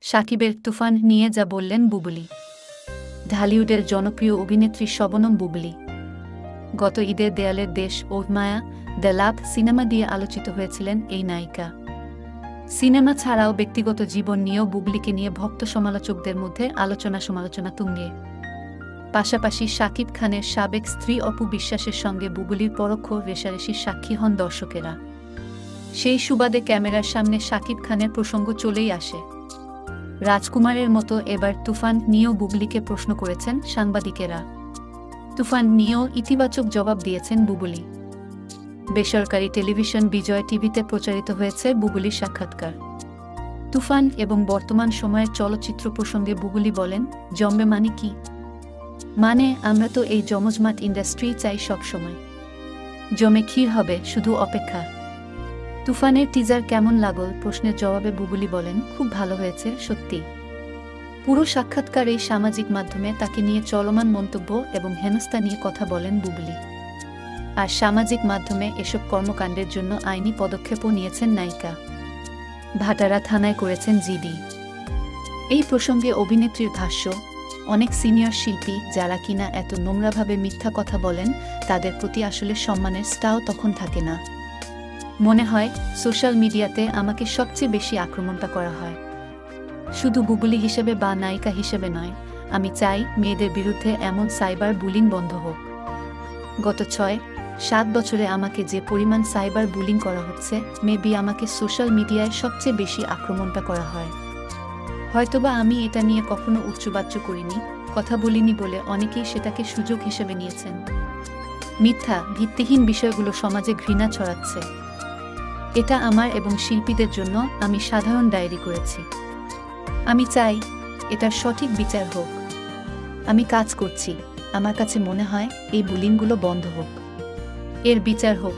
সাকিবের তুফান নিয়ে যা বললেন বুবলি। ঢালিউডের জনপ্রিয় অভিনেত্রী শবনম বুবলি গত ঈদের দেয়ালের দেশ ও মায়া দ্য লাভ সিনেমা দিয়ে আলোচিত হয়েছিলেন এই নায়িকা। সিনেমা ছাড়াও ব্যক্তিগত জীবন নিয়েও বুবলিকে নিয়ে ভক্ত সমালোচকদের মধ্যে সমালোচনা তুঙ্গে। পাশাপাশি শাকিব খানের সাবেক স্ত্রী অপু বিশ্বাসের সঙ্গে বুবলির পরোক্ষ রেষারেষির সাক্ষী হন দর্শকেরা। সেই সুবাদে ক্যামেরার সামনে শাকিব খানের প্রসঙ্গ চলেই আসে। রাজকুমারের মতো এবার তুফান নিয়েও বুবলিকে প্রশ্ন করেছেন সাংবাদিকেরা। তুফান নিয়েও ইতিবাচক জবাব দিয়েছেন বুবলি। বেসরকারি টেলিভিশন বিজয় টিভিতে প্রচারিত হয়েছে বুবলির সাক্ষাৎকার। তুফান এবং বর্তমান সময়ের চলচ্চিত্র প্রসঙ্গে বুবলি বলেন, জমবে মানে কি? মানে আমরা তো এই জমজমাট ইন্ডাস্ট্রি চাই সব সময়। জমে ক্ষীর হবে, শুধু অপেক্ষা। তুফানের টিজার কেমন লাগল প্রশ্নের জবাবে বুবলি বলেন, খুব ভালো হয়েছে সত্যি। পুরো সাক্ষাৎকারেই সামাজিক মাধ্যমে তাকে নিয়ে চলমান মন্তব্য এবং হেনস্থা নিয়ে কথা বলেন বুবলি। আর সামাজিক মাধ্যমে এসব কর্মকাণ্ডের জন্য আইনি পদক্ষেপও নিয়েছেন নায়িকা। ভাটারা থানায় করেছেন জিডি। এই প্রসঙ্গে অভিনেত্রীর ভাষ্য, অনেক সিনিয়র শিল্পী যারা কিনা এত নোংরাভাবে মিথ্যা কথা বলেন তাদের প্রতি আসলে সম্মানের স্টাও তখন থাকে না। মনে হয় সোশ্যাল মিডিয়াতে আমাকে সবচেয়ে বেশি আক্রমণটা করা হয়। শুধু বুবলি হিসেবে বা নায়িকা হিসেবে নয়, আমি চাই মেয়েদের বিরুদ্ধে এমন সাইবার বুলিং বন্ধ হোক। গত 6-7 বছরে আমাকে যে পরিমাণ সাইবার বুলিং করা হচ্ছে, মেবি আমাকে সোশ্যাল মিডিয়ায় সবচেয়ে বেশি আক্রমণটা করা হয়। হয়তোবা আমি এটা নিয়ে কখনো উচ্চবাচ্য করিনি, কথা বলিনি বলে অনেকেই সেটাকে সুযোগ হিসেবে নিয়েছেন। মিথ্যা, ভিত্তিহীন বিষয়গুলো সমাজে ঘৃণা ছড়াচ্ছে। এটা আমার এবং শিল্পীদের জন্য আমি সাধারণ ডায়েরি করেছি। আমি চাই এটার সঠিক বিচার হোক। আমি কাজ করছি, আমার কাছে মনে হয় এই বুলিংগুলো বন্ধ হোক, এর বিচার হোক।